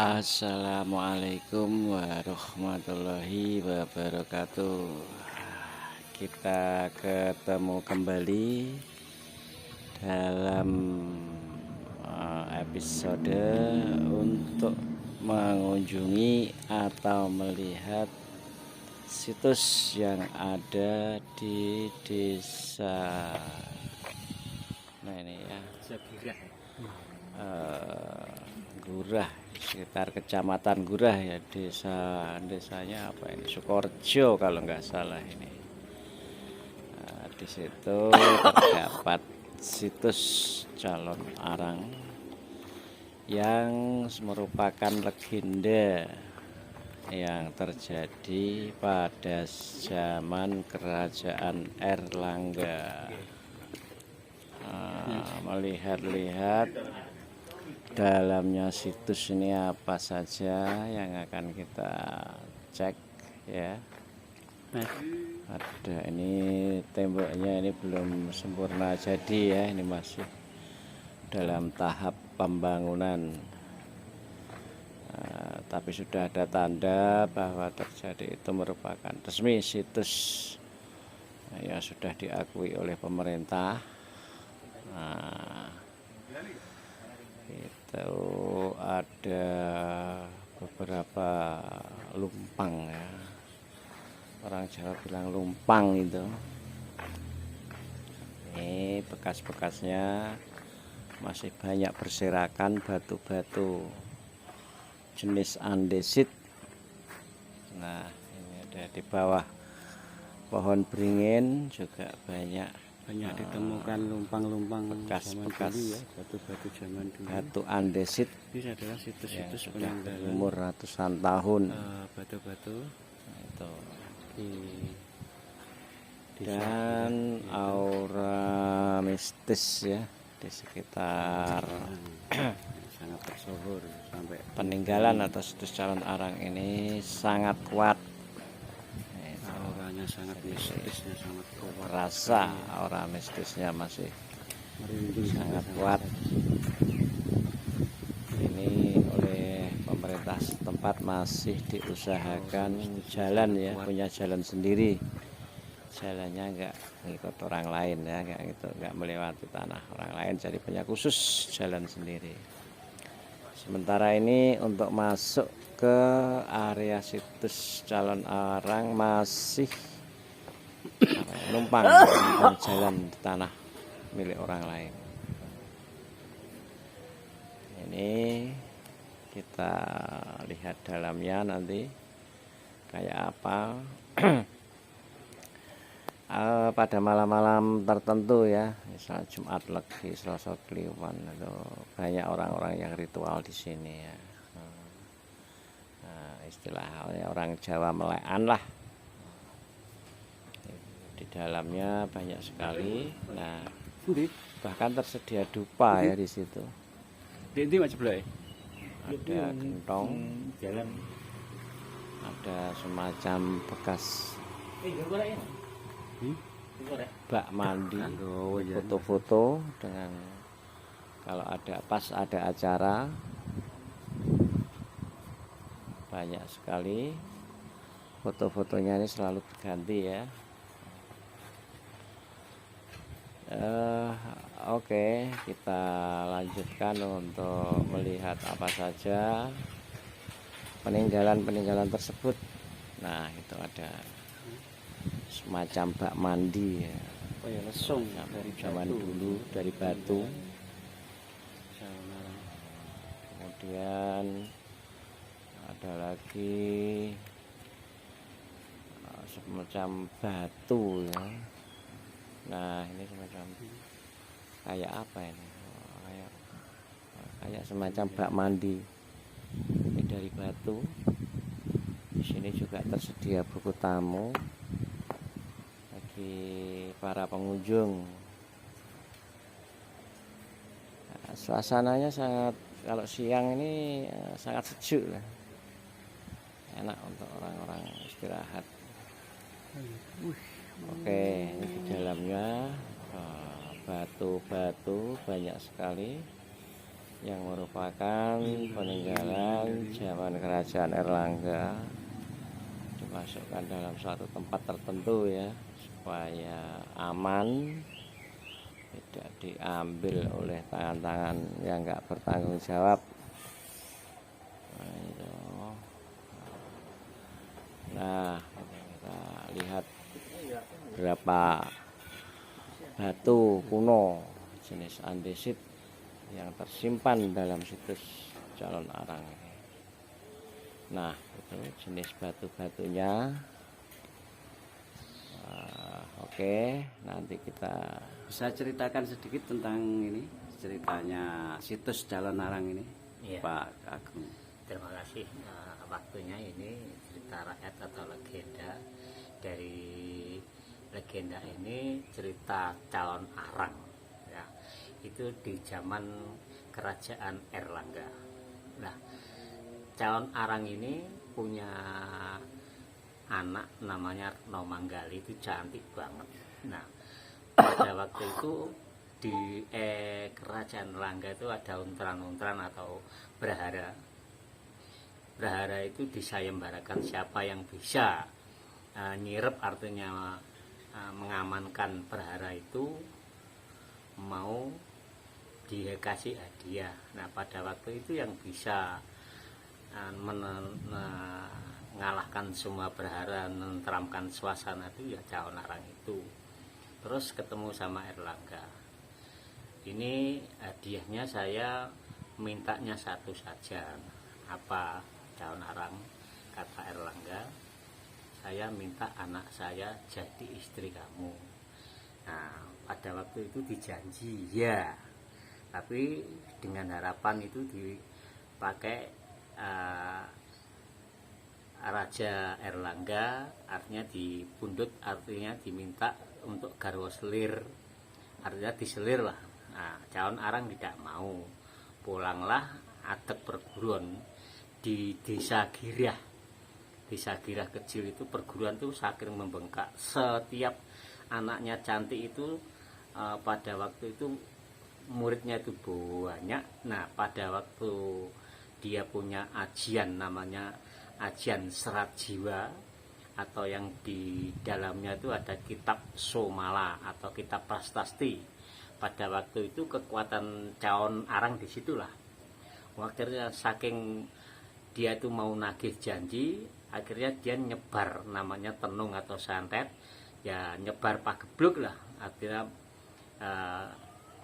Assalamualaikum warahmatullahi wabarakatuh. Kita ketemu kembali dalam episode untuk mengunjungi atau melihat situs yang ada di desa. Nah ini ya, Gurah, sekitar kecamatan Gurah ya, desanya apa ini, Sukorejo kalau nggak salah ini. Nah, di situ terdapat situs calon arang yang merupakan legenda yang terjadi pada zaman kerajaan Erlangga. Melihat-lihat dalamnya situs ini apa saja yang akan kita cek ya. Ada ini temboknya, ini belum sempurna jadi ya, ini masih dalam tahap pembangunan. Tapi sudah ada tanda bahwa terjadi itu merupakan resmi situs yang sudah diakui oleh pemerintah. Itu ada beberapa lumpang ya, orang Jawa bilang lumpang itu. Ini bekas-bekasnya masih banyak berserakan batu-batu jenis andesit. Nah ini ada di bawah pohon beringin juga banyak ditemukan lumpang-lumpang bekas-bekas ya, batu-batu zaman dulu. Batu andesit. Ini adalah situs-situs peninggalan umur ratusan tahun. Batu-batu Itu. Dan aura mistis ya di sekitar sangat tersohor sampai peninggalan atau situs calon arang ini sangat kuat. auranya sangat mistisnya sangat kuat. Rasa aura mistisnya masih sangat kuat. Ini oleh pemerintah setempat masih diusahakan jalan ya, punya jalan sendiri. Jalannya enggak ngikut orang lain ya, enggak gitu, enggak melewati tanah orang lain, jadi punya khusus jalan sendiri. Sementara ini untuk masuk ke area situs calon arang masih numpang jalan di tanah milik orang lain. Ini kita lihat dalamnya nanti kayak apa. Pada malam-malam tertentu ya, misal Jumat Legi, Selasa Kliwon, itu banyak orang-orang yang ritual di sini ya. Istilahnya orang Jawa melekan lah. Di dalamnya banyak sekali. Nah, bahkan tersedia dupa ya di situ. Di macam belah. Ada gentong, ada semacam bekas bak mandi, foto-foto dengan kalau ada pas ada acara, banyak sekali foto-fotonya ini selalu berganti ya. Oke, kita lanjutkan untuk melihat apa saja peninggalan-peninggalan tersebut. Nah itu ada semacam bak mandi ya. Lesung dari zaman dulu dari batu. Kemudian ada lagi semacam batu ya. Nah ini semacam kayak apa ini? Kayak semacam bak mandi. Ini dari batu. Di sini juga tersedia buku tamu bagi para pengunjung. Nah, suasananya sangat, kalau siang ini sangat sejuk lah. Enak untuk orang-orang istirahat. Oke, ini di dalamnya batu-batu banyak sekali. yang merupakan peninggalan zaman kerajaan Erlangga, dimasukkan dalam suatu tempat tertentu ya, supaya aman, tidak diambil oleh tangan-tangan yang nggak bertanggung jawab. Nah, itu. Nah, kita lihat berapa batu kuno jenis andesit yang tersimpan dalam situs Calon Arang. Nah, itu jenis batu-batunya. Oke, nanti kita Bisa ceritakan sedikit tentang ini, ceritanya situs Calon Arang ini, Iya. Pak Agung. Terima kasih waktunya. Ini cerita rakyat atau legenda. Dari legenda ini cerita Calon Arang ya. Itu di zaman kerajaan Erlangga. Nah, Calon Arang ini punya anak namanya Retno Manggali, itu cantik banget. Nah, pada waktu itu di kerajaan Erlangga itu ada untran-untran atau brahara. Brahara itu disayembarakan siapa yang bisa nyirep, artinya mengamankan brahara itu mau dikasih hadiah. Nah, pada waktu itu yang bisa mengalahkan semua brahara, menenteramkan suasana itu ya Calon Arang itu. Terus ketemu sama Erlangga. Ini hadiahnya saya mintanya satu saja. Apa, Calon Arang? Kata Erlangga, saya minta anak saya jadi istri kamu. Nah, pada waktu itu dijanji ya, tapi dengan harapan itu dipakai Raja Erlangga, artinya dipundhut, artinya diminta untuk garwa selir, artinya diselir lah. Nah, Calon Arang tidak mau. Pulanglah adek perguruan di Desa Girah. Desa Girah kecil itu, perguruan itu saking membengkak. Setiap anaknya cantik itu pada waktu itu muridnya itu banyak. Nah, pada waktu dia punya ajian namanya ajian serat jiwa, atau yang di dalamnya itu ada kitab Somala atau kitab Prastasti. Pada waktu itu kekuatan Calon Arang disitulah. Akhirnya saking dia itu mau nagih janji, akhirnya dia nyebar namanya tenung atau santet, ya nyebar pagebluk lah. Akhirnya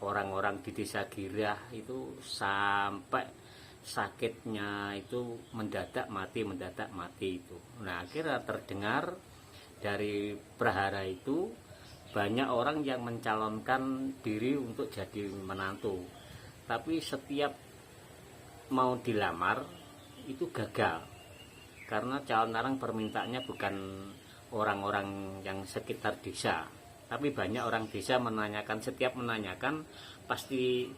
orang-orang di Desa Girah itu sampai sakitnya itu mendadak mati itu. Nah, akhirnya terdengar dari prahara itu banyak orang yang mencalonkan diri untuk jadi menantu, tapi setiap mau dilamar itu gagal, karena Calon Arang permintaannya bukan orang-orang yang sekitar desa, tapi banyak orang desa menanyakan. Setiap menanyakan pasti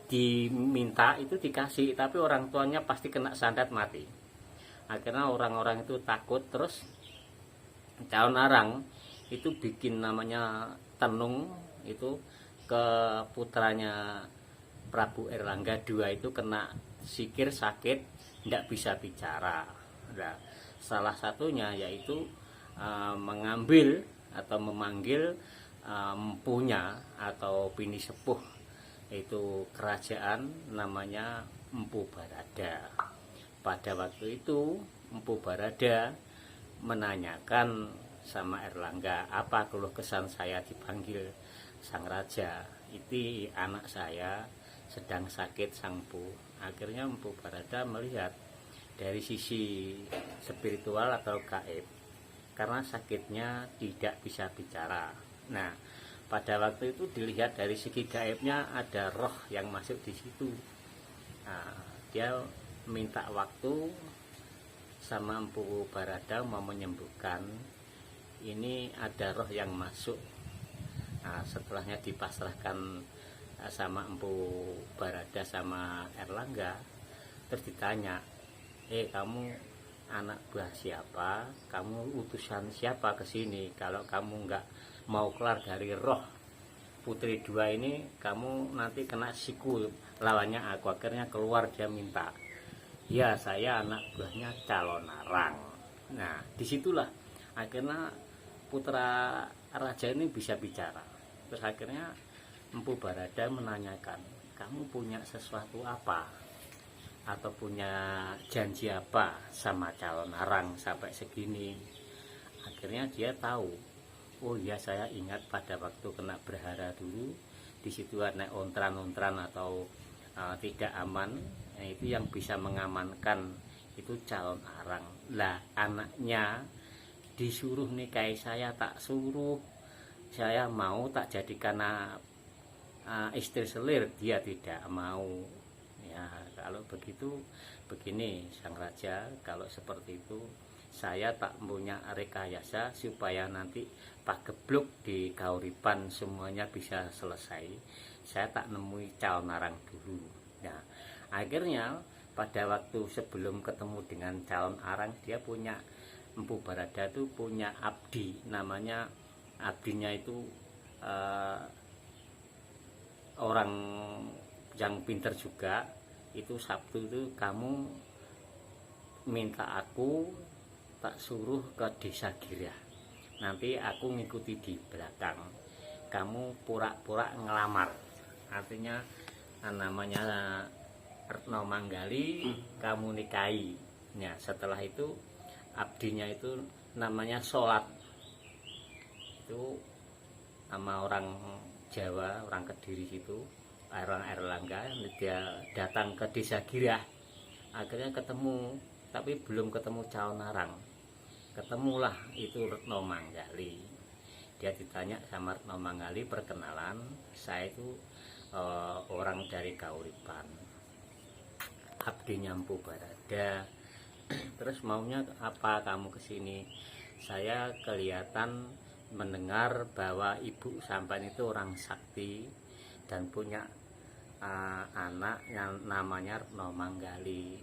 diminta itu dikasih, tapi orang tuanya pasti kena santet mati. Akhirnya orang-orang itu takut. Terus Calon Arang itu bikin namanya tenung itu ke putranya Prabu Erlangga II, itu kena sikir sakit, tidak bisa bicara. Nah, salah satunya yaitu mengambil atau memanggil empunya atau bini sepuh itu kerajaan namanya Empu Barada. Pada waktu itu Empu Barada menanyakan sama Erlangga, apa keluh kesan saya dipanggil sang raja? Itu anak saya sedang sakit sang Empu. Akhirnya Empu Barada melihat dari sisi spiritual atau gaib, karena sakitnya tidak bisa bicara. Nah, pada waktu itu dilihat dari segi gaibnya ada roh yang masuk di situ. Nah, dia minta waktu sama Empu Barada mau menyembuhkan. Ini ada roh yang masuk. Nah, setelahnya dipasrahkan sama Empu Barada sama Erlangga, terus ditanya, kamu anak buah siapa? Kamu utusan siapa ke sini? Kalau kamu nggak mau keluar dari roh putri dua ini, kamu nanti kena siku lawannya aku. Akhirnya keluar dia minta, ya saya anak buahnya calon arang. Nah disitulah akhirnya putra raja ini bisa bicara. Terus akhirnya Empu Barada menanyakan, kamu punya sesuatu apa atau punya janji apa sama calon arang sampai segini. Akhirnya dia tahu, oh ya saya ingat pada waktu kena berhara dulu, di situ ada ontran-ontran atau tidak aman. Nah, itu yang bisa mengamankan itu calon arang. Lah anaknya disuruh nikahi saya, tak suruh, saya mau tak jadikan istri selir, dia tidak mau. Ya kalau begitu begini sang raja, kalau seperti itu saya tak punya rekayasa supaya nanti pagebluk di Kauripan semuanya bisa selesai. Saya tak nemui calon arang dulu. Nah akhirnya pada waktu sebelum ketemu dengan calon arang, dia punya, Empu Barada itu punya abdi, namanya abdinya itu orang yang pinter juga. Itu Sabtu itu kamu minta aku tak suruh ke desa Girah, nanti aku ngikuti di belakang, kamu pura-pura ngelamar, artinya namanya Retno Manggali, kamu nikahi. Nah setelah itu abdinya itu namanya sholat, itu nama orang Jawa, orang Kediri situ, orang Erlangga. Dia datang ke desa Girah, akhirnya ketemu, tapi belum ketemu calon arang. Ketemulah itu Retno Manggali. Dia ditanya sama Retno Manggali, perkenalan, saya itu orang dari Kauripan, abdinya Empu Barada. Terus maunya apa kamu kesini? Saya kelihatan mendengar bahwa ibu sampean itu orang sakti dan punya anak yang namanya Retno Manggali.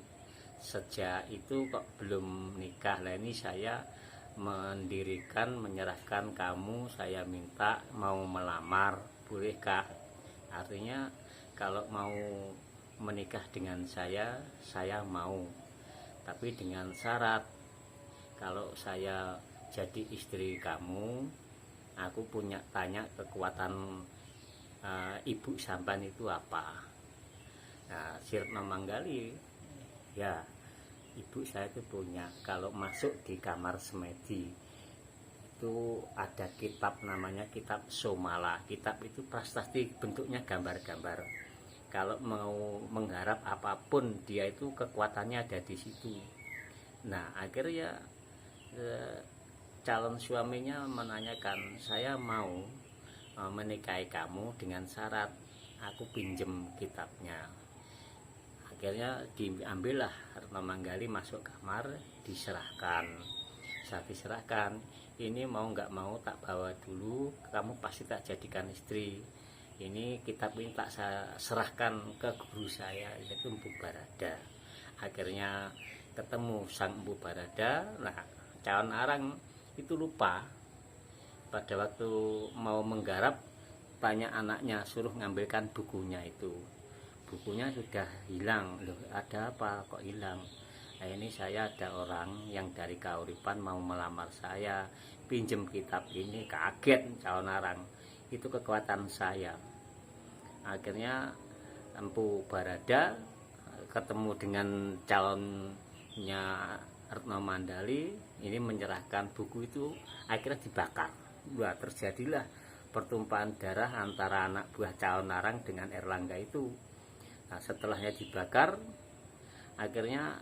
Sejak itu kok belum nikah. Lah ini saya mendirikan, menyerahkan kamu, saya minta mau melamar, bolehkah? Artinya kalau mau menikah dengan saya mau, tapi dengan syarat, kalau saya jadi istri kamu, aku punya tanya kekuatan ibu sampan itu apa. Nah, si Retno Manggali, ya ibu saya itu punya, kalau masuk di kamar semedi itu ada kitab namanya kitab Somala. Kitab itu prasasti, bentuknya gambar-gambar. Kalau mau menggarap apapun, dia itu kekuatannya ada di situ. Nah akhirnya calon suaminya menanyakan, saya mau menikahi kamu dengan syarat aku pinjem kitabnya. Akhirnya diambillah Retno Manggali, masuk kamar, diserahkan. Saat diserahkan, ini mau nggak mau tak bawa dulu, kamu pasti tak jadikan istri. Ini kitab ini tak saya serahkan ke guru saya, yaitu Empu Barada. Akhirnya ketemu sang Empu Barada. Nah calon arang itu lupa, pada waktu mau menggarap tanya anaknya, suruh ngambilkan bukunya itu. Bukunya sudah hilang. Loh, ada apa kok hilang? Nah ini saya ada orang yang dari Kauripan mau melamar saya, pinjem kitab ini. Kaget calon arang, itu kekuatan saya. Akhirnya Empu Barada ketemu dengan calonnya Retno Manggali, ini menyerahkan buku itu, akhirnya dibakar. Wah, terjadilah pertumpahan darah antara anak buah calon arang dengan Erlangga itu. Nah setelahnya dibakar, akhirnya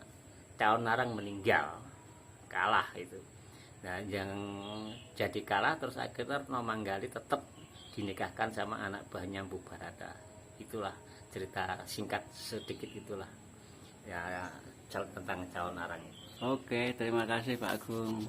calon arang meninggal, kalah itu. Nah yang jadi kalah, terus akhirnya Retno Manggali tetap dinikahkan sama anak buahnya Empu Barada. Itulah cerita singkat sedikit itulah ya tentang calon arang itu. Oke, terima kasih Pak Agung.